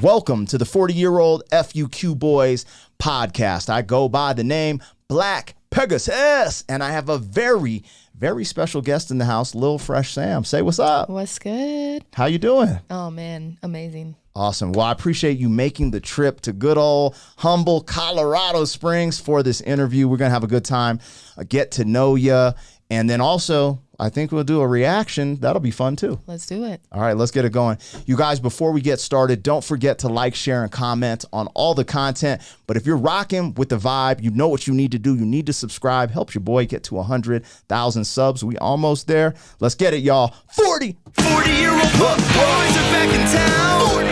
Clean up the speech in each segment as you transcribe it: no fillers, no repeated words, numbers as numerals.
Welcome to the 40-year-old FUQ Boys podcast. I go by the name BlackPegasus, and I have a very, very special guest in the house, LIL Fresh Sam. Say what's up. What's good? How you doing? Oh, man. Amazing. Awesome. Well, I appreciate you making the trip to good old humble Colorado Springs for this interview. We're going to have a good time, get to know you, and then also I think we'll do a reaction. That'll be fun too. Let's do it. All right, let's get it going. You guys, before we get started, don't forget to like, share, and comment on all the content. But if you're rocking with the vibe, you know what you need to do. You need to subscribe. Helps your boy get to 100,000 subs. We almost there. Let's get it, y'all. 40-year-old boys are back in town.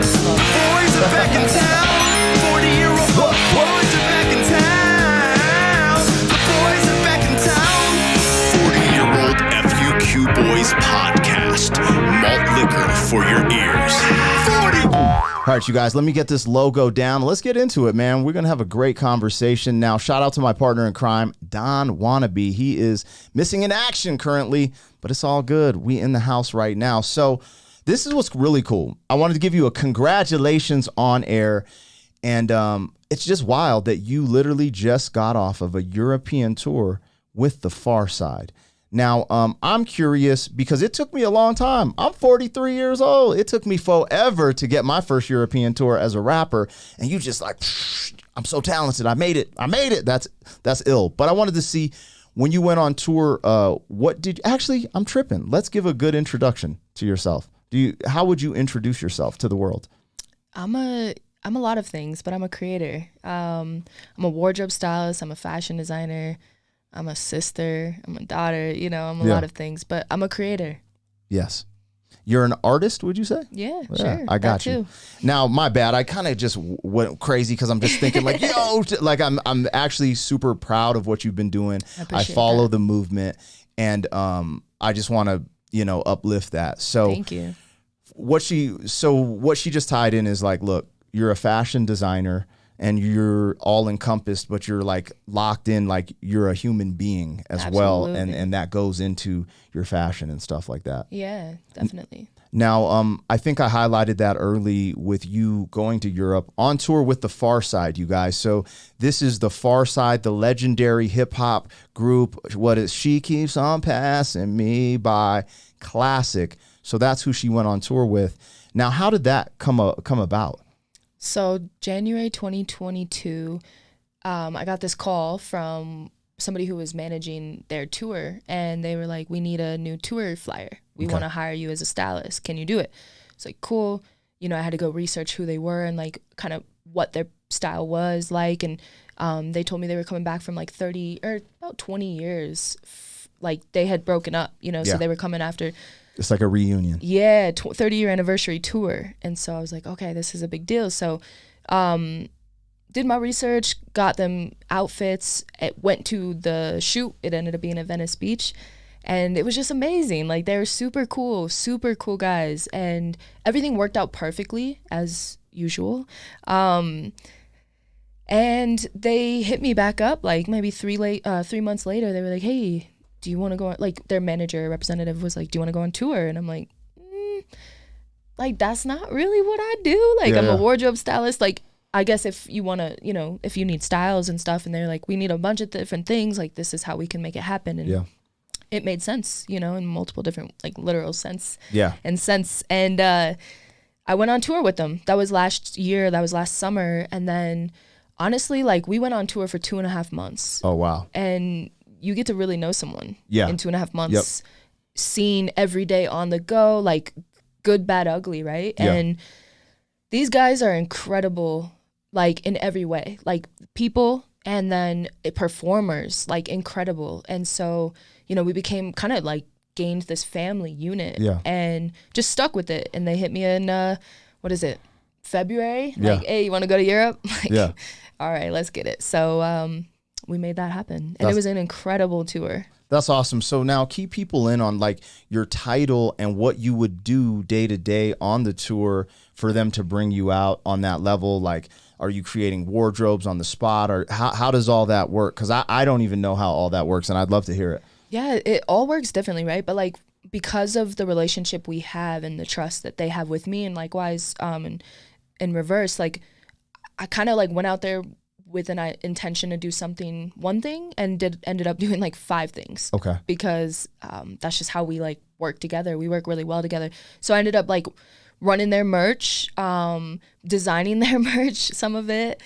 Boys are back in town. 40-year-old boys are back in town. The boys are back in town. 40-year-old FUQ Boys podcast. Malt liquor for your ears. 40. All right, you guys, let me get this logo down. Let's get into it, man. We're going to have a great conversation. Now, shout out to my partner in crime, Don Wannabe. He is missing in action currently, but it's all good. We in the house right now. So this is what's really cool. I wanted to give you a congratulations on air. And it's just wild that you literally just got off of a European tour with the Pharcyde. Now, I'm curious because it took me a long time. I'm 43 years old. It took me forever to get my first European tour as a rapper. And you just like, I'm so talented. I made it. That's ill. But I wanted to see when you went on tour, I'm tripping. Let's give a good introduction to yourself. How would you introduce yourself to the world? I'm a lot of things, but I'm a creator. I'm a wardrobe stylist. I'm a fashion designer. I'm a sister, I'm a daughter, I'm a lot of things, but I'm a creator. Yes. You're an artist, would you say? Yeah, sure. I got you. Now, my bad. I kind of just went crazy because I'm just thinking like, like I'm actually super proud of what you've been doing. I follow the movement and I just want to, uplift that. So thank you. What she just tied in is like, look, you're a fashion designer and you're all encompassed, but you're like locked in, like you're a human being as well. And that goes into your fashion and stuff like that. Yeah, definitely. Now, I think I highlighted that early with you going to Europe on tour with the Pharcyde, you guys. So this is the Pharcyde, the legendary hip hop group. What is She Keeps on Passing Me By classic. So that's who she went on tour with. Now, how did that come about? So January 2022, I got this call from somebody who was managing their tour, and they were like, we need a new tour flyer. We want to hire you as a stylist. Can you do it? It's like, cool. I had to go research who they were and like kind of what their style was like. And they told me they were coming back from like 30 or about 20 years. Like they had broken up, so they were coming after. It's like a reunion. Yeah, 30-year anniversary tour. And so I was like, okay, this is a big deal. So did my research, got them outfits, went to the shoot. It ended up being at Venice Beach. And it was just amazing. Like, they were super cool guys. And everything worked out perfectly, as usual. And they hit me back up, like, maybe 3 months later. They were like, hey, do you want to go on, like, their manager representative was like, do you want to go on tour? And I'm like, like, that's not really what I do. Like, I'm a wardrobe stylist. Like, I guess if you want to, if you need styles and stuff, and they're like, we need a bunch of different things, like, this is how we can make it happen. And it made sense, in multiple different, like, literal sense. Yeah. And sense. And I went on tour with them. That was last year. That was last summer. And then, honestly, like, we went on tour for 2.5 months. Oh, wow. And you get to really know someone in 2.5 months, seen every day on the go, like good, bad, ugly, right? Yeah. And these guys are incredible, like in every way, like people and then performers, like incredible. And so, we became kind of like gained this family unit and just stuck with it. And they hit me in, February? Like, hey, you want to go to Europe? Like, all right, let's get it. So, we made that happen. And it was an incredible tour. That's awesome. So now keep people in on like your title and what you would do day to day on the tour for them to bring you out on that level. Like, are you creating wardrobes on the spot, or how does all that work? Because I don't even know how all that works, and I'd love to hear it. Yeah, it all works differently, right? But like, because of the relationship we have and the trust that they have with me, and likewise, and in reverse, like I kind of like went out there with an intention to do one thing and ended up doing like 5 things. Okay. Because that's just how we like work together. We work really well together. So I ended up like running their merch, designing their merch, some of it.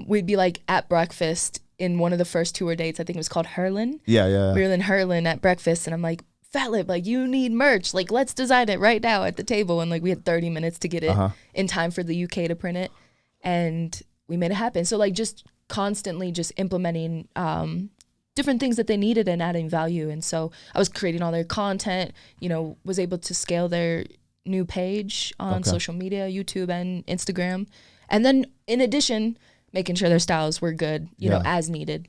We'd be like at breakfast in one of the first tour dates. I think it was called Hurlin. Yeah. We were in Hurlin at breakfast, and I'm like, Fat Lip, like, you need merch. Like, let's design it right now at the table. And like, we had 30 minutes to get it in time for the UK to print it. And we made it happen. So like just constantly just implementing different things that they needed and adding value. And so I was creating all their content, you know, was able to scale their new page on social media, YouTube and Instagram. And then in addition, making sure their styles were good, you know, as needed.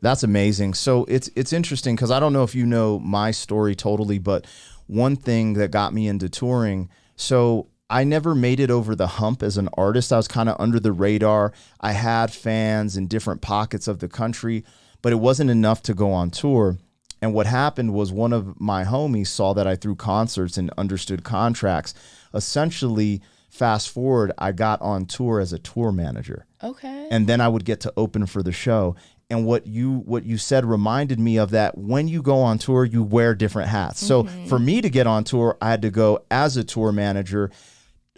That's amazing. So it's interesting because I don't know if you know my story totally, but one thing that got me into touring, so I never made it over the hump as an artist. I was kind of under the radar. I had fans in different pockets of the country, but it wasn't enough to go on tour. And what happened was one of my homies saw that I threw concerts and understood contracts. Essentially, fast forward, I got on tour as a tour manager. Okay. And then I would get to open for the show. And what you said reminded me of that. When you go on tour, you wear different hats. So for me to get on tour, I had to go as a tour manager,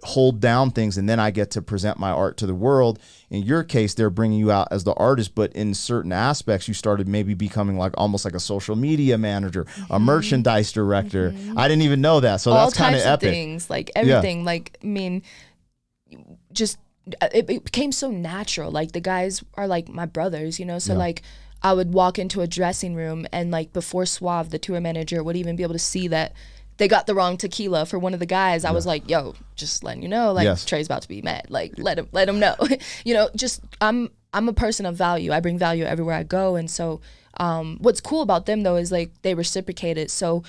hold down things, and then I get to present my art to the world. In your case, they're bringing you out as the artist, but in certain aspects, you started maybe becoming like almost like a social media manager, a merchandise director. I didn't even know that. So all that's kind of epic. Things, like everything. Like, I mean, just it became so natural. Like the guys are like my brothers, you know? So like I would walk into a dressing room and like before Suave, the tour manager, would even be able to see that they got the wrong tequila for one of the guys. I was like, yo, just letting you know, like Trey's about to be mad. Like let him know. You know, just I'm a person of value. I bring value everywhere I go. And so what's cool about them though is like they reciprocated. So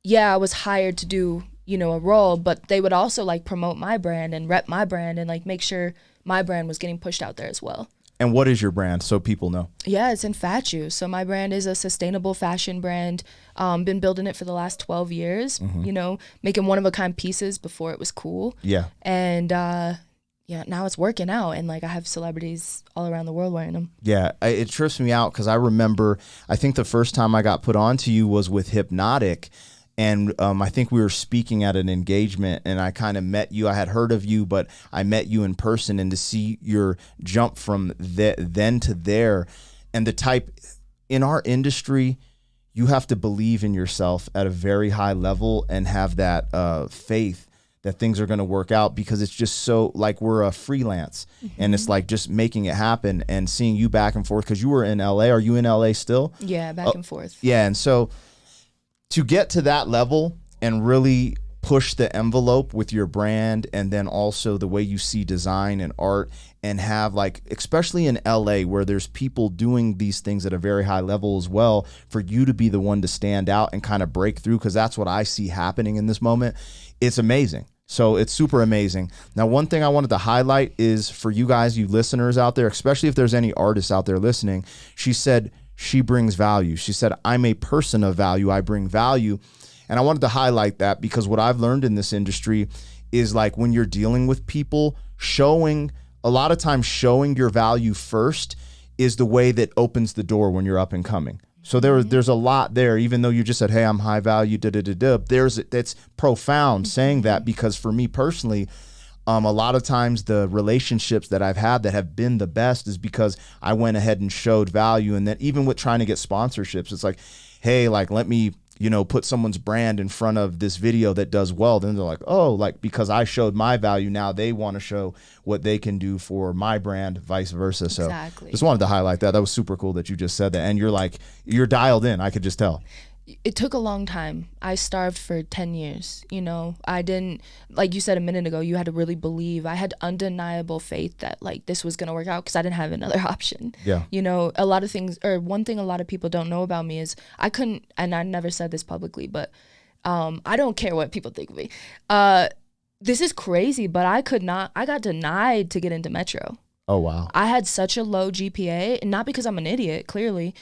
yeah, I was hired to do, you know, a role, but they would also like promote my brand and rep my brand and like make sure my brand was getting pushed out there as well. And what is your brand so people know? Yeah, it's Infatu. So my brand is a sustainable fashion brand. Been building it for the last 12 years, you know, making one-of-a-kind pieces before it was cool. Yeah. And now it's working out. And like I have celebrities all around the world wearing them. Yeah, it trips me out because I remember, I think the first time I got put on to you was with Hypnotic. And I think we were speaking at an engagement and I kind of met you. I had heard of you, but I met you in person, and to see your jump from then to there, and the type in our industry, you have to believe in yourself at a very high level and have that faith that things are going to work out, because it's just so like we're a freelance and it's like just making it happen. And seeing you back and forth, because you were in LA. Are you in LA still? Yeah, back and forth. Yeah. And so to get to that level and really push the envelope with your brand, and then also the way you see design and art, and have like, especially in LA where there's people doing these things at a very high level as well, for you to be the one to stand out and kind of break through, because that's what I see happening in this moment. It's amazing. So it's super amazing. Now, one thing I wanted to highlight is for you guys, you listeners out there, especially if there's any artists out there listening, she said she brings value. She said, I'm a person of value. I bring value. And I wanted to highlight that because what I've learned in this industry is like when you're dealing with people, a lot of times showing your value first is the way that opens the door when you're up and coming. So there's a lot there, even though you just said, hey, I'm high value, that's profound saying that, because for me personally, a lot of times the relationships that I've had that have been the best is because I went ahead and showed value. And then even with trying to get sponsorships, it's like, hey, like, let me, put someone's brand in front of this video that does well. Then they're like, oh, like, because I showed my value, now they want to show what they can do for my brand, vice versa. So exactly. Just wanted to highlight that. That was super cool that you just said that. And you're dialed in. I could just tell. It took a long time. I starved for 10 years. I didn't, like you said a minute ago, you had to really believe. I had undeniable faith that like this was going to work out, because I didn't have another option. Yeah. A lot of things, or one thing a lot of people don't know about me is I couldn't, and I never said this publicly, but I don't care what people think of me. This is crazy, but I got denied to get into Metro. Oh, wow. I had such a low GPA, and not because I'm an idiot, clearly.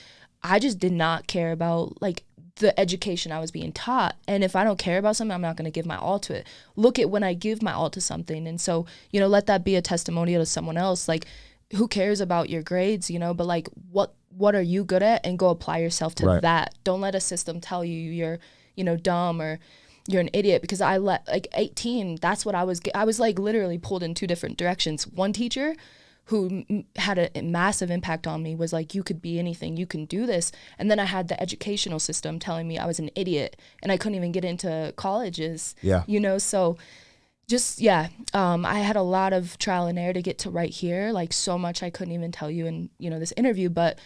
I just did not care about like the education I was being taught. And if I don't care about something, I'm not going to give my all to it. Look at when I give my all to something. And so, you know, let that be a testimonial to someone else. Like, who cares about your grades, you know, but like, what are you good at, and go apply yourself to that. Don't let a system tell you you're, you know, dumb or you're an idiot, because I let, like 18, that's what I was like literally pulled in two different directions. One teacher who had a massive impact on me was like, you could be anything, you can do this. And then I had the educational system telling me I was an idiot and I couldn't even get into colleges, you know? So just, I had a lot of trial and error to get to right here, like so much I couldn't even tell you in, you know, this interview, but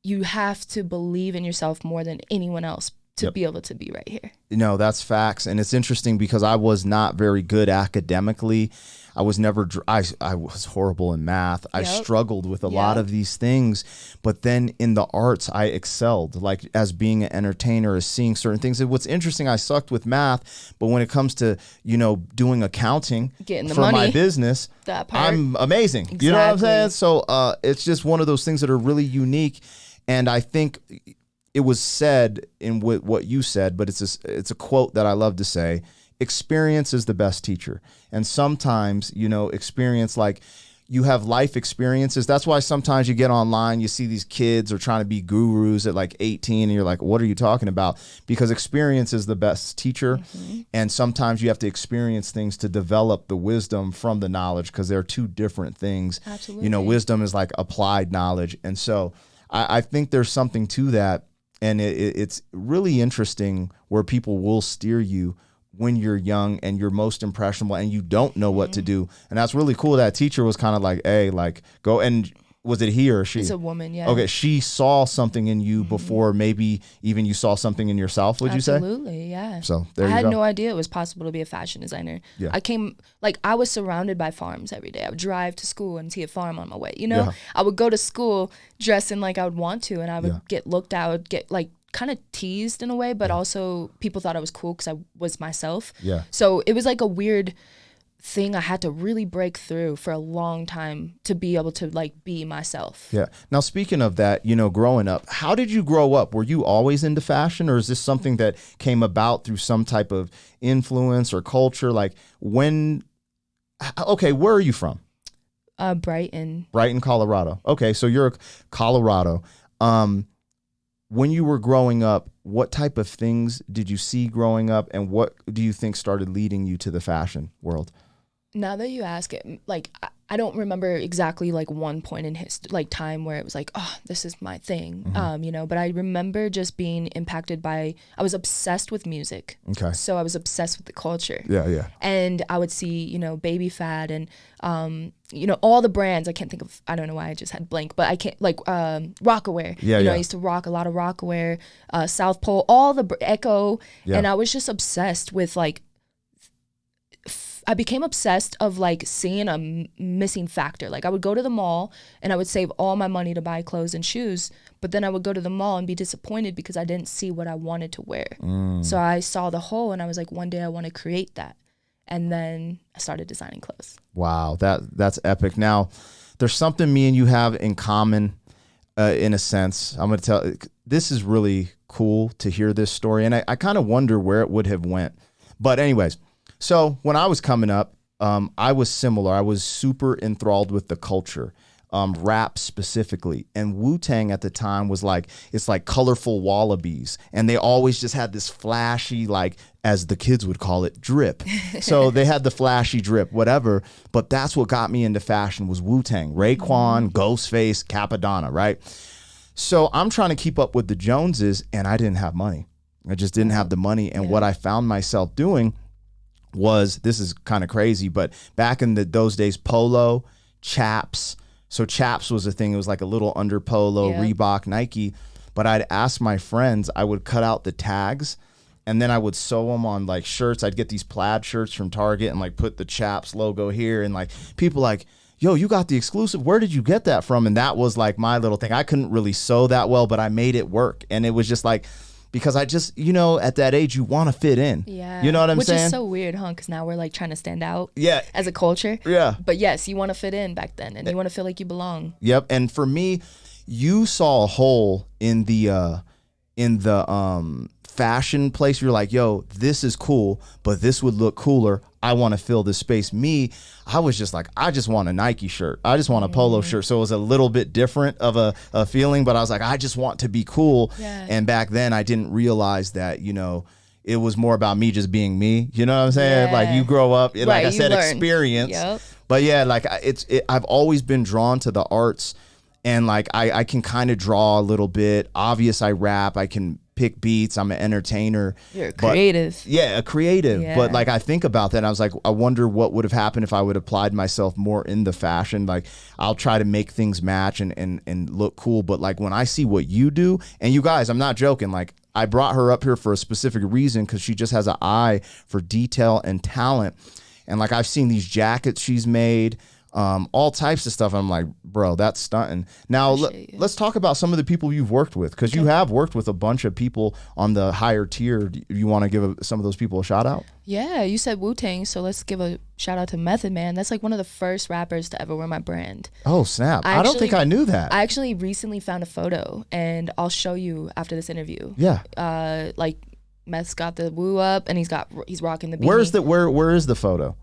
you have to believe in yourself more than anyone else to be able to be right here. No, that's facts. And it's interesting because I was not very good academically. I was never, I was horrible in math. I struggled with a lot of these things, but then in the arts, I excelled, like as being an entertainer, as seeing certain things. And what's interesting, I sucked with math, but when it comes to, you know, doing accounting for money, my business, I'm amazing. Exactly. You know what I'm saying? So it's just one of those things that are really unique. And I think it was said in what you said, but it's a quote that I love to say: experience is the best teacher. And sometimes, you know, experience, like you have life experiences. That's why sometimes you get online, you see these kids are trying to be gurus at like 18 and you're like, what are you talking about? Because experience is the best teacher. Mm-hmm. And sometimes you have to experience things to develop the wisdom from the knowledge, because they're two different things. Absolutely. You know, wisdom is like applied knowledge. And so I think there's something to that. And it's really interesting where people will steer you when you're young and you're most impressionable and you don't know what to do. And that's really cool. That teacher was kind of like, hey, like, go. And was it he or she? It's a woman, yeah. Okay, she saw something in you before maybe even you saw something in yourself, would you say? Absolutely, yeah. So there I you go. had no idea it was possible to be a fashion designer. Yeah. I was surrounded by farms every day. I would drive to school and see a farm on my way, you know? Yeah. I would go to school dressing like I would want to, and I would get looked at, I would get like kind of teased in a way, but also people thought I was cool because I was myself. Yeah. So it was like a weird thing I had to really break through for a long time to be able to like be myself. Yeah. Now, speaking of that, you know, growing up, how did you grow up? Were you always into fashion, or is this something that came about through some type of influence or culture? Like where are you from? Brighton, Colorado. Okay. So you're Colorado. When you were growing up, what type of things did you see growing up, and what do you think started leading you to the fashion world? Now that you ask it, like, I don't remember exactly like one point in time where it was like, oh, this is my thing, you know, but I remember just being impacted by, I was obsessed with music. Okay. So I was obsessed with the culture. Yeah, yeah. And I would see, you know, Baby Fat and, you know, all the brands. I can't think of, I don't know why I just had blank, but I can't, like, Rockaware. Yeah, you know, I used to rock a lot of Rockaware, South Pole, all the Echo. Yeah. And I was just obsessed with like, I became obsessed of like seeing a missing factor. Like I would go to the mall and I would save all my money to buy clothes and shoes, but then I would go to the mall and be disappointed because I didn't see what I wanted to wear. So I saw the hole and I was like, one day I want to create that. And then I started designing clothes. Wow, that's epic. Now, there's something me and you have in common, in a sense. I'm going to tell, this is really cool to hear this story, and I kind of wonder where it would have went. But anyways, so when I was coming up, I was similar. I was super enthralled with the culture, rap specifically. And Wu-Tang at the time was like, it's like colorful wallabies. And they always just had this flashy, like, as the kids would call it, drip. So they had the flashy drip, whatever. But that's what got me into fashion was Wu-Tang, Raekwon, Ghostface, Capadonna, right? So I'm trying to keep up with the Joneses, and I didn't have money. I just didn't have the money. And what I found myself doing was, this is kind of crazy, but back in those days, polo, chaps. So chaps was a thing. It was like a little under polo, Reebok, Nike. But I'd ask my friends, I would cut out the tags and then I would sew them on like shirts. I'd get these plaid shirts from Target and like put the chaps logo here. And like people like, yo, you got the exclusive. Where did you get that from? And that was like my little thing. I couldn't really sew that well, but I made it work. And it was just like, because I just, you know, at that age, you want to fit in. Yeah. You know what I'm saying? Which is so weird, huh? Because now we're like trying to stand out as a culture. Yeah. But yes, you want to fit in back then and you want to feel like you belong. Yep. And for me, you saw a hole in the in the fashion place, you're like, yo, this is cool, but this would look cooler. I want to fill this space. Me, I was just like, I just want a Nike shirt. I just want a polo shirt. So it was a little bit different of a feeling, but I was like, I just want to be cool. Yeah. And back then I didn't realize that, you know, it was more about me just being me. You know what I'm saying? Yeah. Like you grow up, right, like I said, experience. Yep. But yeah, like I've always been drawn to the arts, and like I can kind of draw a little bit. Obvious, I rap. I can pick beats. I'm an entertainer. You're creative. Yeah, a creative. Yeah. But like I think about that and I was like, I wonder what would have happened if I would have applied myself more in the fashion. Like I'll try to make things match and look cool. But like when I see what you do, and you guys, I'm not joking, like I brought her up here for a specific reason because she just has an eye for detail and talent. And like I've seen these jackets she's made, all types of stuff. I'm like, bro, that's stunting. Now, let's talk about some of the people you've worked with, because you have worked with a bunch of people on the higher tier. Do you want to give some of those people a shout out? Yeah, you said Wu-Tang, so let's give a shout out to Method Man. That's like one of the first rappers to ever wear my brand. Oh, snap. I don't think I knew that. I actually recently found a photo, and I'll show you after this interview. Yeah. Like Meth's got the Wu up, and he's rocking the beanie. Where is the photo?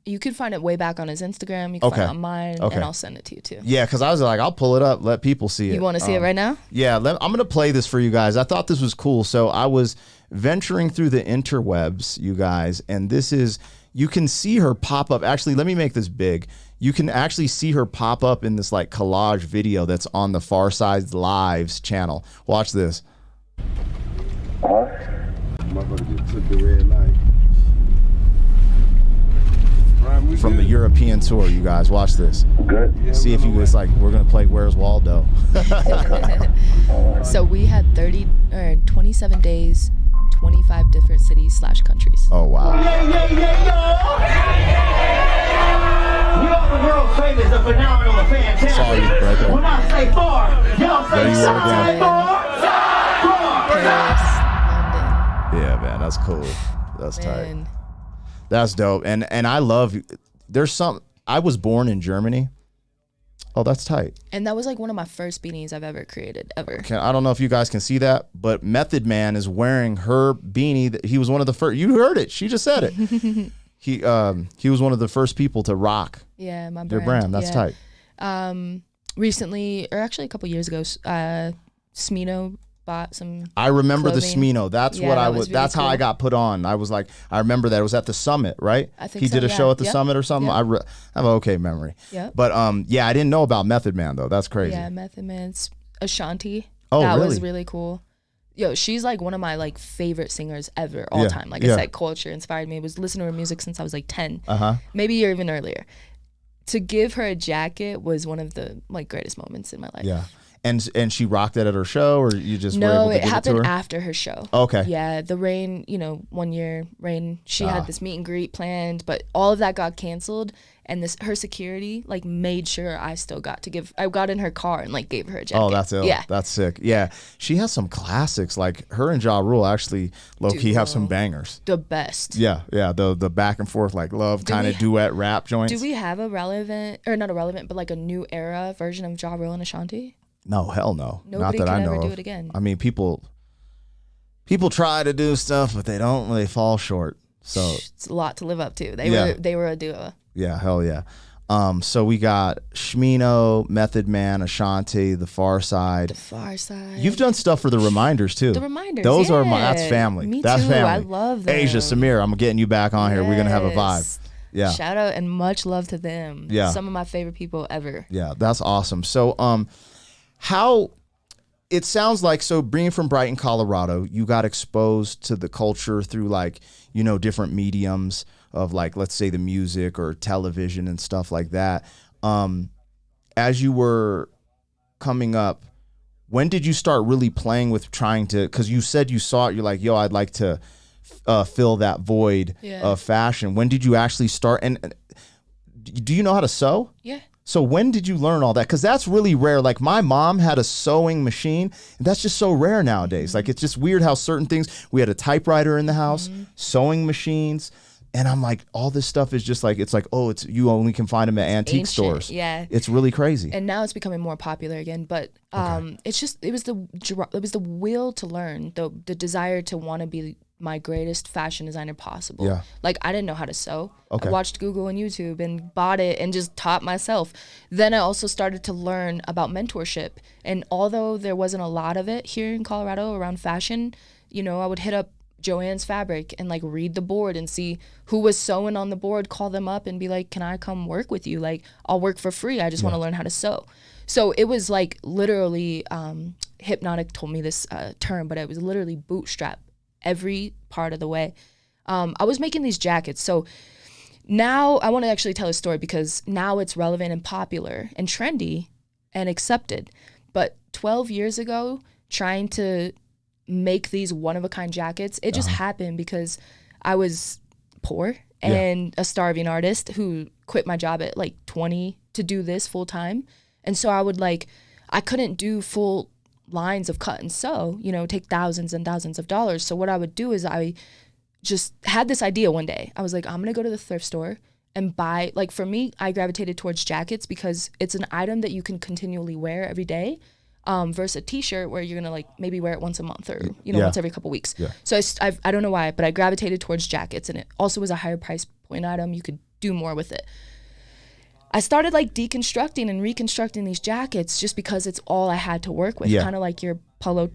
You could find it way back on his Instagram. You can find it on mine, and I'll send it to you too. Yeah, because I was like, I'll pull it up, let people see it. You want to see it right now? Yeah, I'm going to play this for you guys. I thought this was cool. So I was venturing through the interwebs, you guys, and this is, you can see her pop up. Actually, let me make this big. You can actually see her pop up in this like collage video that's on the Pharcyde Lives channel. Watch this. Took the red light. From the European tour, you guys, watch this. Good. Yeah, see if you guys like, we're gonna play Where's Waldo. So we had 27 days, 25 different cities / countries. Oh wow. We are the world famous, the phenomenal, and fantastic. Sorry, right there. When I say far, y'all say Paris, London. Yeah, man, that's cool. That's tight. That's dope. And I love, there's some, I was born in Germany. Oh, that's tight. And that was like one of my first beanies I've ever created, ever. I don't know if you guys can see that, but Method Man is wearing her beanie. He was one of the first, you heard it. She just said it. He was one of the first people to rock. Yeah, my brand. Your brand. That's tight. Recently, or actually a couple years ago, Smino bought some. I remember clothing. the Smino. That's what I was. Really that's cool. How I got put on. I was like, I remember that it was at the summit, right? I think he did a show at the summit or something. I have an okay memory. Yeah. But yeah, I didn't know about Method Man though. That's crazy. Yeah, Method Man's Ashanti. Oh, that really? was really cool. Yo, she's like one of my like favorite singers ever, all time. Like I said, culture inspired me. I was listening to her music since I was like 10, maybe even earlier. To give her a jacket was one of the like greatest moments in my life. Yeah. And she rocked it at her show, or you just were able to it give happened it to her? After her show. Okay. Yeah, the Rain, 1 year Rain, she had this meet and greet planned, but all of that got canceled, and her security like made sure I still got to give. I got in her car and like gave her a jacket. Oh, that's ill. Yeah, that's sick. Yeah, she has some classics. Like her and Ja Rule actually low key have some bangers. The best. Yeah. The back and forth like love kind of duet rap joints. Do we have a relevant, or not a relevant, but like a new era version of Ja Rule and Ashanti? No, hell no. Nobody Not that can I know ever do of. it again. I mean, people try to do stuff, but they don't. They fall short. So it's a lot to live up to. They were a duo. Yeah, hell yeah. So we got Shmino, Method Man, Ashanti, The Pharcyde. The Pharcyde. You've done stuff for the Reminders too. The Reminders. Those are that's family. Me that's too. family. I love them. Asia, Samir, I'm getting you back on here. We're gonna have a vibe. Yeah. Shout out and much love to them. Yeah. Some of my favorite people ever. Yeah, that's awesome. So how it sounds like, so being from Brighton, Colorado, you got exposed to the culture through like, different mediums of like, let's say the music or television and stuff like that. As you were coming up, when did you start really playing with trying to, because you said you saw it, you're like, yo, I'd like to fill that void of fashion. When did you actually start? And do you know how to sew? Yeah. So when did you learn all that? Because that's really rare. Like my mom had a sewing machine, and that's just so rare nowadays. Like it's just weird how certain things, we had a typewriter in the house, sewing machines, And I'm like, all this stuff is just like, it's like, oh, it's you only can find them at antique Ancient, stores. yeah. It's really crazy. And now it's becoming more popular again. But it's just, it was the will to learn, the desire to want to be my greatest fashion designer possible. Yeah. Like, I didn't know how to sew. Okay. I watched Google and YouTube and bought it and just taught myself. Then I also started to learn about mentorship. And although there wasn't a lot of it here in Colorado around fashion, you know, I would hit up Joann's Fabric and like read the board and see who was sewing on the board, call them up and be like, can I come work with you? Like, I'll work for free. I just want to learn how to sew. So it was like literally, Hypnotic told me this term, but it was literally bootstrap every part of the way. I was making these jackets. So now I want to actually tell a story because now it's relevant and popular and trendy and accepted. But 12 years ago, trying to make these one-of-a-kind jackets, it just happened because I was poor and a starving artist who quit my job at like 20 to do this full-time. And so I couldn't do full lines of cut and sew, you know, take thousands and thousands of dollars. So what I would do is I just had this idea one day. I was like, I'm going to go to the thrift store and buy, like for me, I gravitated towards jackets because it's an item that you can continually wear every day. Versus a t-shirt where you're gonna like maybe wear it once a month or once every couple weeks. Yeah. So I don't know why, but I gravitated towards jackets, and it also was a higher price point item. You could do more with it. I started like deconstructing and reconstructing these jackets just because it's all I had to work with, kind of like your polo,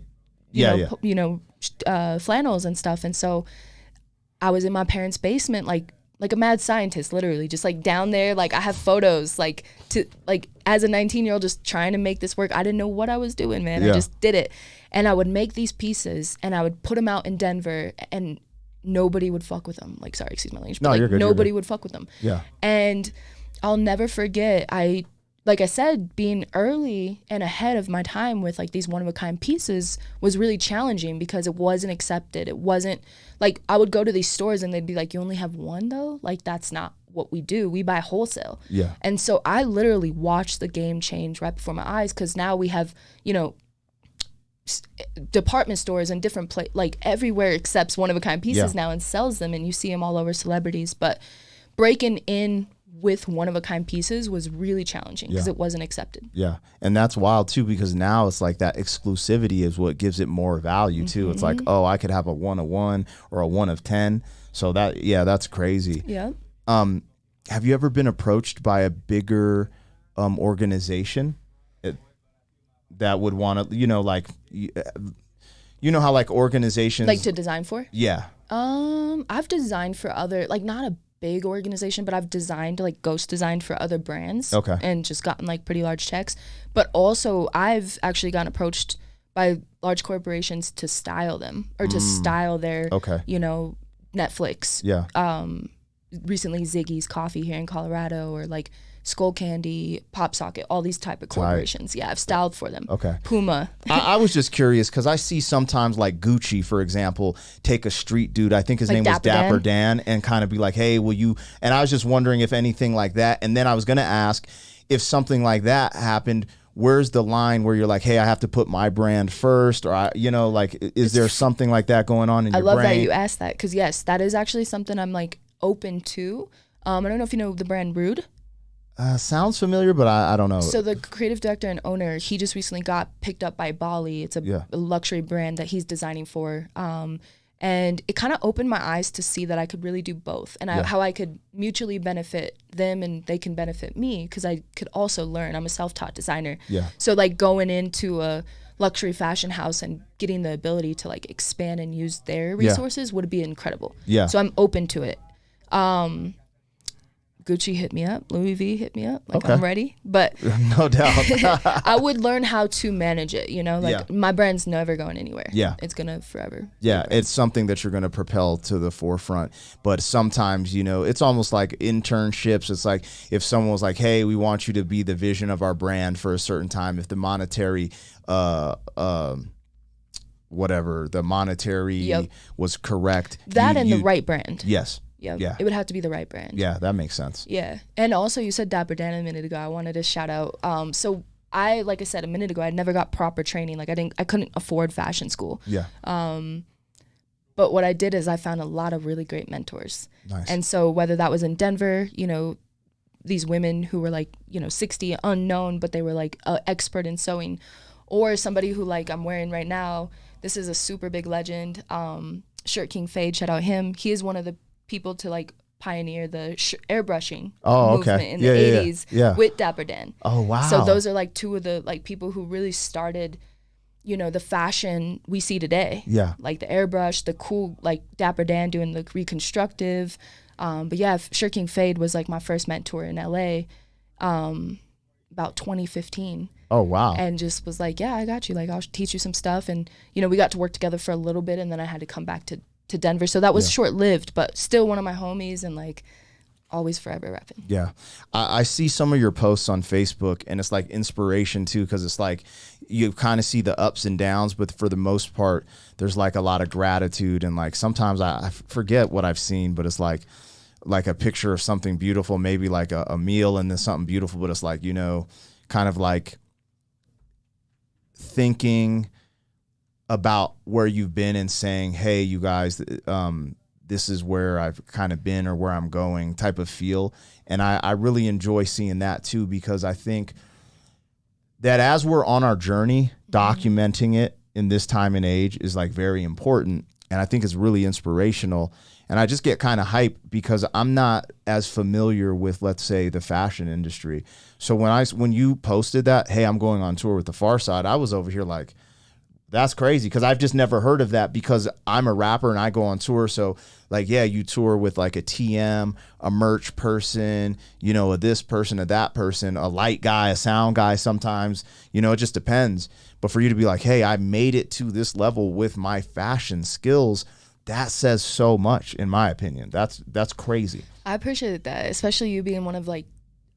flannels and stuff. And so I was in my parents' basement, like a mad scientist, literally, just like down there. Like I have photos, like as a 19-year-old, just trying to make this work. I didn't know what I was doing, man. I just did it. And I would make these pieces and I would put them out in Denver and nobody would fuck with them. Like, sorry, excuse my language, but you're good, nobody would fuck with them. Yeah. And I'll never forget, like I said, being early and ahead of my time with like these one-of-a-kind pieces was really challenging because it wasn't accepted. It wasn't like I would go to these stores and they'd be like, you only have one though? Like, that's not what we do. We buy wholesale. Yeah. And so I literally watched the game change right before my eyes because now we have, you know, department stores and different like everywhere accepts one-of-a-kind pieces now and sells them, and you see them all over celebrities. But breaking in with one-of-a-kind pieces was really challenging because it wasn't accepted. Yeah, and that's wild too because now it's like that exclusivity is what gives it more value too. It's like, oh, I could have a 1 of 1 or a 1 of 10. So that's crazy. Yeah. Have you ever been approached by a bigger organization that would want to, you know, like, you know how like organizations like to design for? Yeah. I've designed for other, like not a big organization, but I've designed, like ghost designed for other brands. Okay. And just gotten like pretty large checks. But also I've actually gotten approached by large corporations to style them or to style their, you know, Netflix. Yeah. Recently Ziggy's Coffee here in Colorado, or like Skull Candy, Pop Socket, all these type of corporations. Yeah, I've styled for them. Okay. Puma. I was just curious because I see sometimes like Gucci, for example, take a street dude, I think his name was Dapper Dan, and kind of be like, hey, will you? And I was just wondering if anything like that. And then I was going to ask if something like that happened, where's the line where you're like, hey, I have to put my brand first, or, like, is there something like that going on in your brain? I love that you asked that because, yes, that is actually something I'm like open to. I don't know if you know the brand Rude. Sounds familiar, but I don't know. So the creative director and owner, he just recently got picked up by Bali. It's a luxury brand that he's designing for. And it kind of opened my eyes to see that I could really do both, and how I could mutually benefit them and they can benefit me because I could also learn. I'm a self-taught designer. Yeah. So like going into a luxury fashion house and getting the ability to like expand and use their resources would be incredible. Yeah. So I'm open to it. Gucci hit me up, Louis V hit me up, like I'm ready, but no doubt I would learn how to manage it, you know, like my brand's never going anywhere. Yeah. It's gonna forever. Yeah. It's something that you're going to propel to the forefront, but sometimes, you know, it's almost like internships. It's like if someone was like, hey, we want you to be the vision of our brand for a certain time, if the monetary, whatever, the monetary was correct. That and the right brand. Yes. Yeah, it would have to be the right brand. Yeah, that makes sense. Yeah, and also you said Dapper Dan a minute ago. I wanted to shout out. So like I said a minute ago, I never got proper training. Like I couldn't afford fashion school. Yeah. But But what I did is I found a lot of really great mentors. Nice. And so whether that was in Denver, you know, these women who were like, you know, 60, unknown, but they were like an expert in sewing, or somebody who like I'm wearing right now. This is a super big legend. Shirt King Fade, shout out him. He is one of the people to like pioneer the airbrushing movement in the 80s with Dapper Dan. Oh, wow. So those are like two of the like people who really started, you know, the fashion we see today. Yeah. Like the airbrush, the cool, like Dapper Dan doing the reconstructive. But yeah, Shirt King Fade was like my first mentor in LA about 2015. Oh, wow. And just was like, yeah, I got you. Like, I'll teach you some stuff. And, you know, we got to work together for a little bit, and then I had to come back to Denver. So that was short-lived, but still one of my homies, and like always forever rapping. Yeah. I see some of your posts on Facebook, and it's like inspiration too, because it's like you kind of see the ups and downs, but for the most part, there's like a lot of gratitude. And like sometimes I forget what I've seen, but it's like a picture of something beautiful, maybe like a meal and then something beautiful, but it's like, you know, kind of like thinking about where you've been and saying, hey, you guys, this is where I've kind of been or where I'm going type of feel. And I really enjoy seeing that too, because I think that as we're on our journey, documenting it in this time and age is like very important. And I think it's really inspirational. And I just get kind of hyped because I'm not as familiar with, let's say, the fashion industry. So when you posted that, hey, I'm going on tour with the Pharcyde, I was over here like, that's crazy, because I've just never heard of that, because I'm a rapper and I go on tour. So like, yeah, you tour with like a TM, a merch person, you know, a this person, a that person, a light guy, a sound guy sometimes, you know, it just depends. But for you to be like, hey, I made it to this level with my fashion skills, that says so much, in my opinion. That's crazy. I appreciate that, especially you being one of like,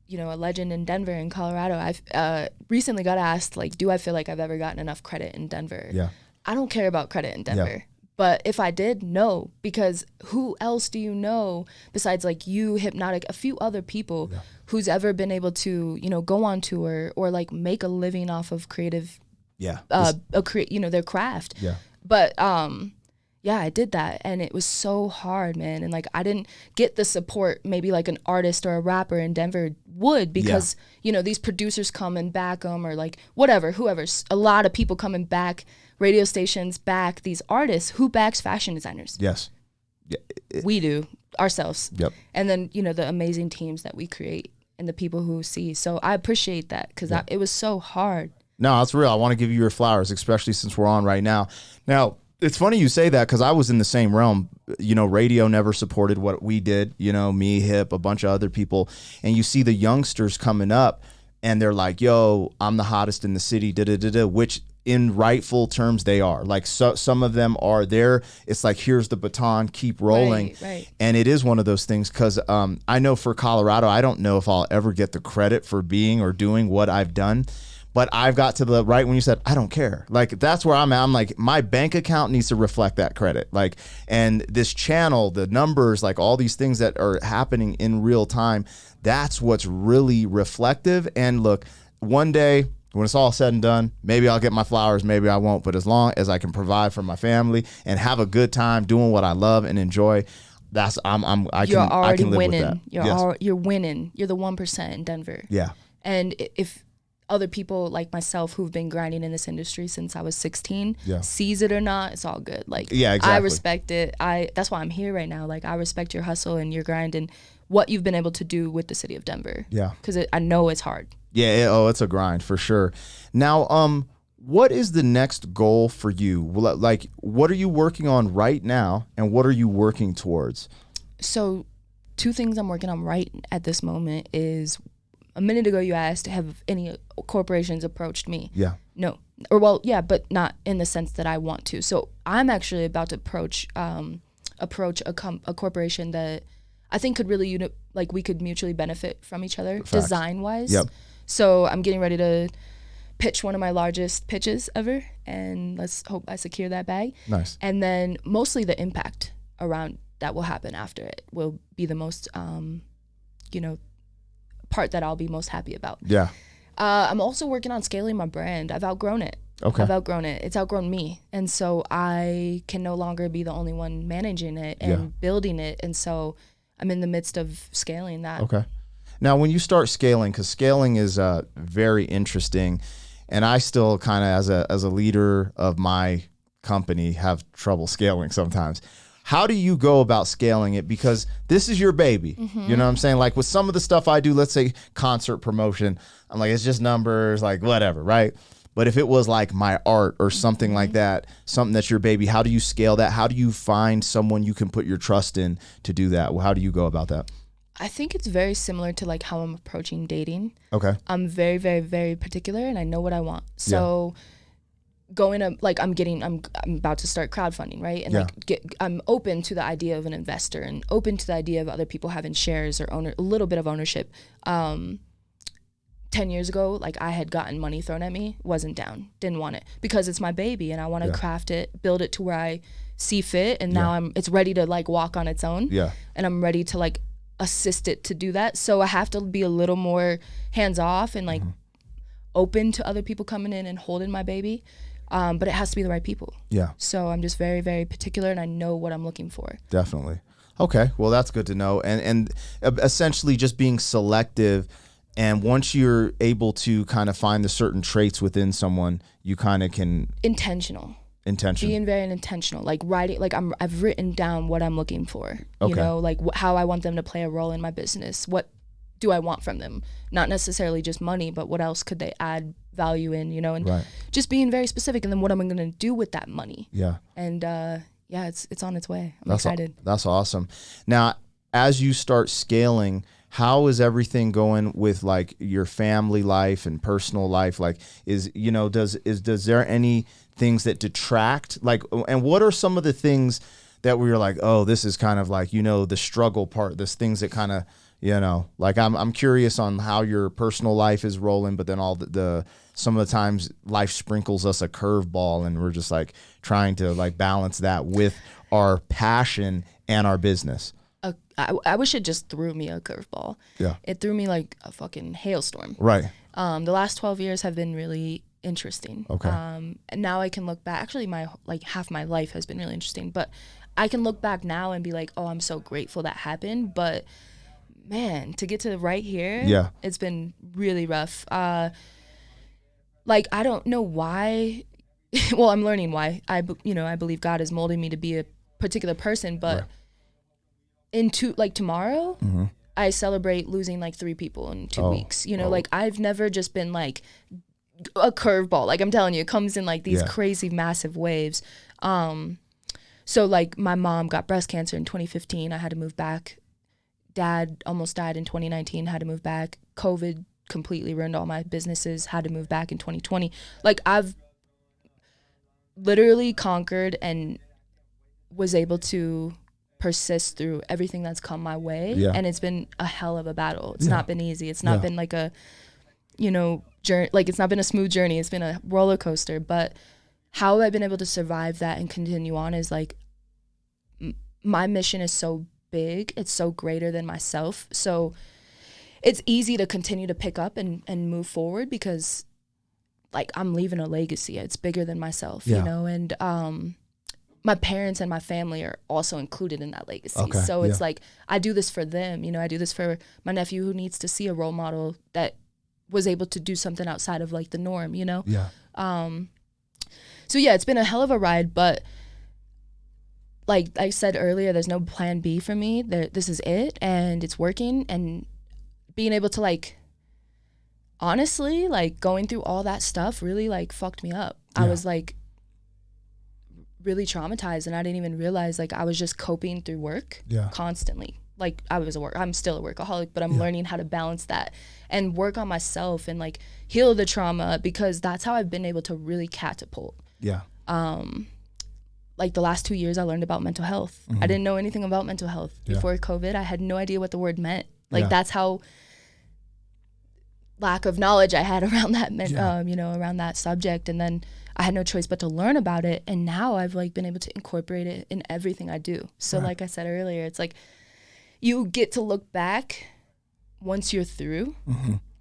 you know, a legend in Denver and Colorado. I've recently got asked, like, do I feel like I've ever gotten enough credit in Denver? Yeah. I don't care about credit in Denver. But if I did, no, because who else do you know besides like you, Hypnotic, a few other people who's ever been able to, you know, go on tour or like make a living off of creative, you know, their craft. Yeah. But yeah, I did that, and it was so hard, man. And like I didn't get the support maybe like an artist or a rapper in Denver would, because you know, these producers come and back them, or like whoever's a lot of people come and back, radio stations back these artists. Who backs fashion designers? Yes. We do ourselves. Yep. And then, you know, the amazing teams that we create and the people who see. So I appreciate that, because it was so hard. No, that's real. I want to give you your flowers, especially since we're on right now. Now, it's funny you say that, because I was in the same realm. You know, radio never supported what we did, you know, me, Hip, a bunch of other people. And you see the youngsters coming up and they're like, yo, I'm the hottest in the city, which in rightful terms they are. Like, so, some of them are there. It's like, here's the baton, keep rolling. Right. And it is one of those things, because I know for Colorado, I don't know if I'll ever get the credit for being or doing what I've done. But I've got to the right when you said, I don't care. Like, that's where I'm at. I'm like, my bank account needs to reflect that credit. Like, and this channel, the numbers, like all these things that are happening in real time, that's what's really reflective. And look, one day when it's all said and done, maybe I'll get my flowers, maybe I won't. But as long as I can provide for my family and have a good time doing what I love and enjoy, I can live winning. with that. You're winning. You're the 1% in Denver. Yeah. And if other people like myself who've been grinding in this industry since I was 16 sees it or not, it's all good. Like, exactly. I respect it. That's why I'm here right now. Like, I respect your hustle and your grind and what you've been able to do with the city of Denver. Yeah. Because I know it's hard. Yeah. It's a grind for sure. Now, what is the next goal for you? Like, what are you working on right now, and what are you working towards? So 2 things I'm working on right at this moment is, a minute ago you asked, have any corporations approached me? Yeah. No. Or well, yeah, but not in the sense that I want to. So I'm actually about to approach a corporation that I think could really, like, we could mutually benefit from each other. Facts. Design-wise. Yep. So I'm getting ready to pitch one of my largest pitches ever, and let's hope I secure that bag. Nice. And then mostly the impact around that will happen after it will be the most, part that I'll be most happy about. Yeah. I'm also working on scaling my brand. I've outgrown it. Okay. I've outgrown it. It's outgrown me. And so I can no longer be the only one managing it and building it. And so I'm in the midst of scaling that. Okay. Now, when you start scaling, because scaling is very interesting, and I still kind of, as a leader of my company, have trouble scaling sometimes. How do you go about scaling it? Because this is your baby. You know what I'm saying? Like with some of the stuff I do, let's say concert promotion, I'm like, it's just numbers, like whatever, right? But if it was like my art or something like that, something that's your baby, how do you scale that? How do you find someone you can put your trust in to do that? How do you go about that? I think it's very similar to like how I'm approaching dating. Okay. I'm very, very, very particular and I know what I want. So going to like, I'm about to start crowdfunding, right? And I'm open to the idea of an investor and open to the idea of other people having shares or a little bit of ownership. 10 years ago, like I had gotten money thrown at me, wasn't down, didn't want it because it's my baby and I want to craft it, build it to where I see fit. And now it's ready to like walk on its own. Yeah. And I'm ready to like assist it to do that. So I have to be a little more hands off and like open to other people coming in and holding my baby. But it has to be the right people. Yeah. So I'm just very, very particular and I know what I'm looking for. Definitely. Okay. Well, that's good to know. And essentially just being selective. And once you're able to kind of find the certain traits within someone, you kind of can... Intentional. Being very intentional. Like writing, like I've written down what I'm looking for. Okay. You know, like how I want them to play a role in my business. What do I want from them? Not necessarily just money, but what else could they add value in, you know? And just being very specific. And then what am I going to do with that money? Yeah. And it's on its way. I'm excited. That's awesome. Now, as you start scaling... How is everything going with like your family life and personal life? Like, does there any things that detract? Like, and what are some of the things that we were like, oh, this is kind of like, the struggle part, there's things that kind of, like I'm curious on how your personal life is rolling, but then all the some of the times life sprinkles us a curveball and we're just like trying to like balance that with our passion and our business. I wish it just threw me a curveball. Yeah. It threw me like a fucking hailstorm. Right. The last 12 years have been really interesting. Okay. And now I can look back. Actually, half my life has been really interesting. But I can look back now and be like, oh, I'm so grateful that happened. But man, to get to right here, it's been really rough. Like I don't know why. Well, I'm learning why. I believe God is molding me to be a particular person, but. Right. Tomorrow, I celebrate losing like 3 people in 2 weeks. Like I've never just been like a curveball. Like I'm telling you, it comes in like these crazy massive waves. So like my mom got breast cancer in 2015. I had to move back. Dad almost died in 2019. Had to move back. COVID completely ruined all my businesses. Had to move back in 2020. Like I've literally conquered and was able to persist through everything that's come my way. And it's been a hell of a battle. It's not been easy. It's not been like a journey, like it's not been a smooth journey. It's been a roller coaster. But how I've been able to survive that and continue on is like my mission is so big. It's so greater than myself. So it's easy to continue to pick up and move forward because like I'm leaving a legacy. It's bigger than myself, and my parents and my family are also included in that legacy. Okay, so it's like, I do this for them. I do this for my nephew who needs to see a role model that was able to do something outside of like the norm, Yeah. So yeah, it's been a hell of a ride, but like I said earlier, there's no plan B for me. This is it and it's working, and being able to like, honestly, like going through all that stuff really like fucked me up. I was like, really traumatized, and I didn't even realize like I was just coping through work constantly. Like I'm still a workaholic, but I'm learning how to balance that and work on myself and like heal the trauma, because that's how I've been able to really catapult. Like the last 2 years I learned about mental health. I didn't know anything about mental health before COVID. I had no idea what the word meant. Like that's how lack of knowledge I had around that around that subject. And then I had no choice but to learn about it. And now I've like been able to incorporate it in everything I do. So like I said earlier, it's like you get to look back once you're through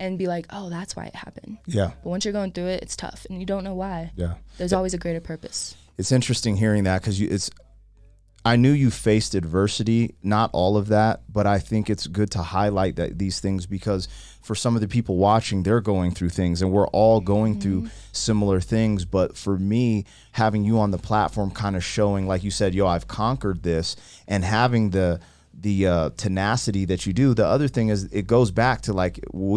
and be like, oh, that's why it happened. Yeah. But once you're going through it, it's tough and you don't know why. Yeah. There's always a greater purpose. It's interesting hearing that because I knew you faced adversity, not all of that, but I think it's good to highlight these things because for some of the people watching, they're going through things and we're all going through similar things. But for me, having you on the platform kind of showing, like you said, yo, I've conquered this, and having the tenacity that you do. The other thing is it goes back to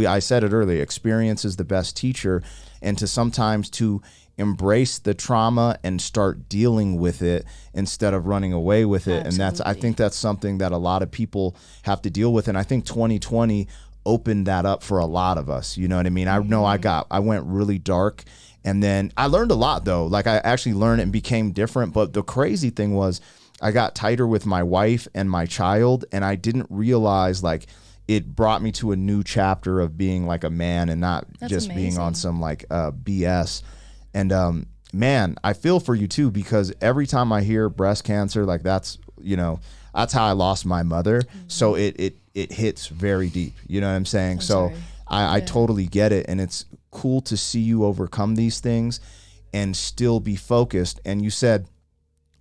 I said it earlier, experience is the best teacher, and to sometimes to embrace the trauma and start dealing with it instead of running away with it. Absolutely. And I think that's something that a lot of people have to deal with. And I think 2020 opened that up for a lot of us. You know what I mean? I know I went really dark, and then I learned a lot though. Like I actually learned and became different. But the crazy thing was I got tighter with my wife and my child, and I didn't realize it brought me to a new chapter of being like a man and not That's just amazing. being on some BS. And man, I feel for you too, because every time I hear breast cancer, that's how I lost my mother. So it hits very deep. You know what I'm saying? So I totally get it. And it's cool to see you overcome these things and still be focused. And you said,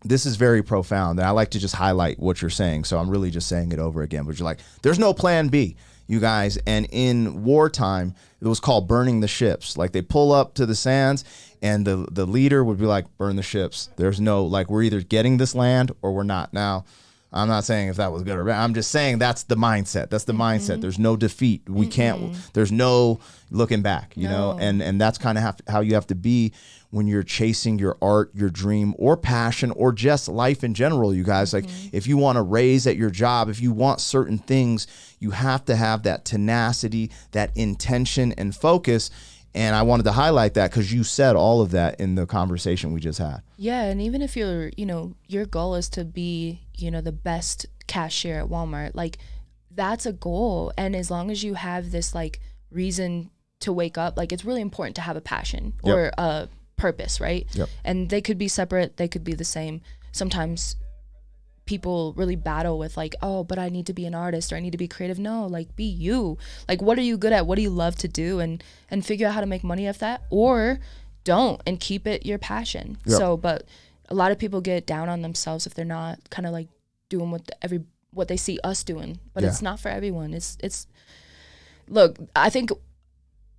this is very profound. And I like to just highlight what you're saying. So I'm really just saying it over again, but you're like, there's no plan B, you guys. And in wartime, it was called burning the ships. Like they pull up to the sands and the leader would be like, burn the ships. There's no, we're either getting this land or we're not. Now, I'm not saying if that was good or bad. I'm just saying that's the mindset. That's the mindset. There's no defeat. We can't, there's no looking back, you know? And that's kind of how you have to be when you're chasing your art, your dream, or passion, or just life in general, you guys. Like if you want to raise at your job, if you want certain things, you have to have that tenacity, that intention and focus. And I wanted to highlight that because you said all of that in the conversation we just had. Yeah, and even if you're, your goal is to be, the best cashier at Walmart, that's a goal. And as long as you have this reason to wake up, it's really important to have a passion or a purpose, right? Yep. And they could be separate, they could be the same. Sometimes people really battle with oh, but I need to be an artist or I need to be creative. No, be you. What are you good at? What do you love to do? And figure out how to make money off that, or don't, and keep it your passion. Yep. So, but a lot of people get down on themselves if they're not kind of doing what they see us doing, but it's not for everyone. It's look, I think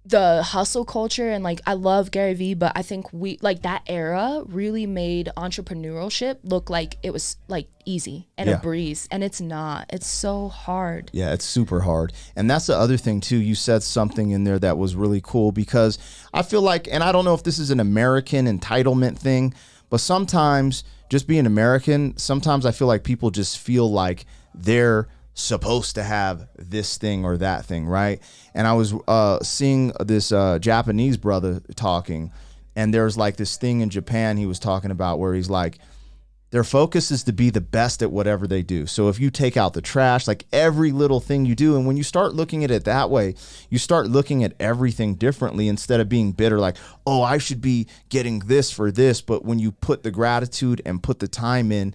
the hustle culture and I love Gary Vee, but I think we that era really made entrepreneurship look like it was easy and a breeze, and it's not. It's so hard. Yeah, it's super hard. And that's the other thing too. You said something in there that was really cool, because I feel and I don't know if this is an American entitlement thing, but sometimes just being American, sometimes I feel people just feel like they're supposed to have this thing or that thing, right? And I was seeing this Japanese brother talking, and there's this thing in Japan he was talking about where he's their focus is to be the best at whatever they do. So if you take out the trash, every little thing you do, and when you start looking at it that way, you start looking at everything differently instead of being bitter, oh, I should be getting this for this. But when you put the gratitude and put the time in,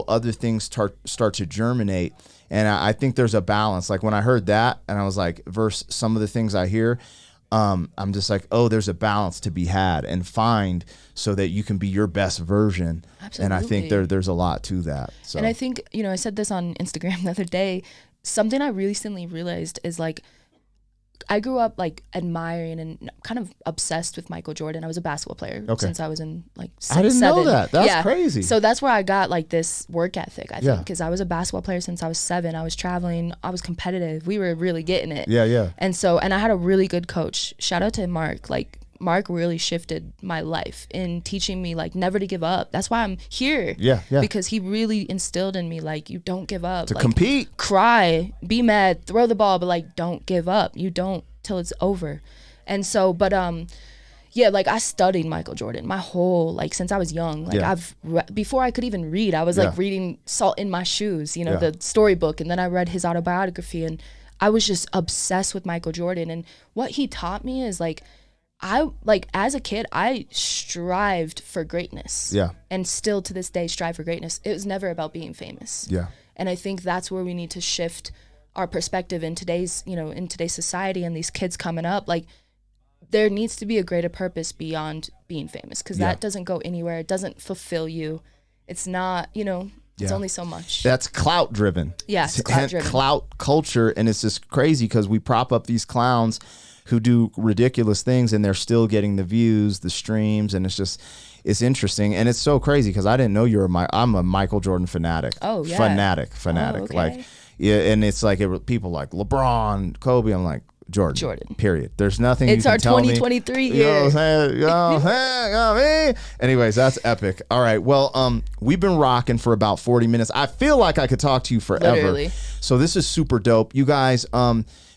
other things start to germinate. And I think there's a balance. When I heard that, and I was versus some of the things I hear, I'm just oh, there's a balance to be had and find so that you can be your best version. Absolutely. And I think there's a lot to that. So. And I think, I said this on Instagram the other day, something I recently realized is I grew up admiring and kind of obsessed with Michael Jordan. I was a basketball player since I was in I didn't know that. That's crazy. So that's where I got this work ethic, I think, because I was a basketball player since I was 7. I was traveling. I was competitive. We were really getting it. Yeah. And I had a really good coach. Shout out to Mark. Mark really shifted my life in teaching me never to give up. That's why I'm here. Yeah. Because he really instilled in me you don't give up. To compete. Cry, be mad, throw the ball, but don't give up. You don't till it's over. And so, but I studied Michael Jordan my whole since I was young. Before I could even read, I was reading Salt in My Shoes, the storybook, and then I read his autobiography, and I was just obsessed with Michael Jordan. And what he taught me is I as a kid, I strived for greatness. Yeah. And still to this day strive for greatness. It was never about being famous. Yeah. And I think that's where we need to shift our perspective in today's, in today's society and these kids coming up, like there needs to be a greater purpose beyond being famous, because that doesn't go anywhere. It doesn't fulfill you. It's not, it's only so much. That's clout driven. Yeah, it's clout driven. Clout culture. And it's just crazy because we prop up these clowns who do ridiculous things and they're still getting the views, the streams. And it's interesting. And it's so crazy because I didn't know I'm a Michael Jordan fanatic. Oh, yeah. Fanatic. Oh, okay. Like, yeah. And it's like people like LeBron, Kobe. I'm like, Jordan. Period. There's nothing. It's you can our tell 2023 me. year. Anyways, that's epic. All right. Well, we've been rocking for about 40 minutes. I feel like I could talk to you forever. Literally. So this is super dope. You guys,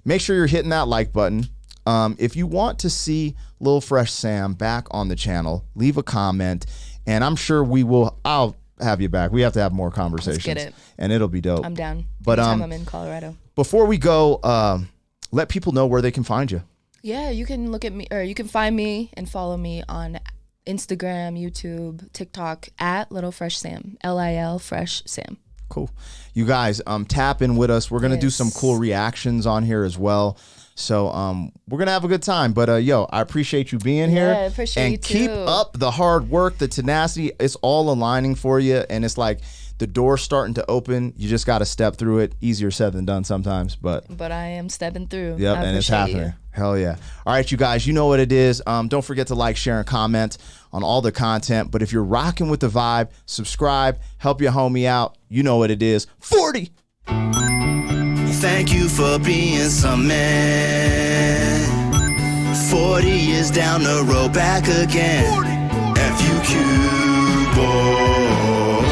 make sure you're hitting that like button. If you want to see Lil Fresh Sam back on the channel, leave a comment, and I'm sure I'll have you back. We have to have more conversations. Let's get it. And it'll be dope. I'm down. But anytime I'm in Colorado. Before we go, let people know where they can find you. Yeah, you can look at me, or you can find me and follow me on Instagram, YouTube, TikTok at Little Fresh Sam, LIL Fresh Sam. Cool. You guys, tap in with us. We're gonna do some cool reactions on here as well. So we're gonna have a good time. But I appreciate you being here. Yeah, I appreciate you and too. keep up the hard work, the tenacity. It's all aligning for you, and it's like the door's starting to open. You just got to step through it. Easier said than done sometimes, but I am stepping through. Yep, and it's happening. Hell yeah. All right, you guys, you know what it is. Don't forget to like, share, and comment on all the content. But if you're rocking with the vibe, subscribe, help your homie out. You know what it is. 40. Thank you for being some man. 40 years down the road, back again. FUQ boy.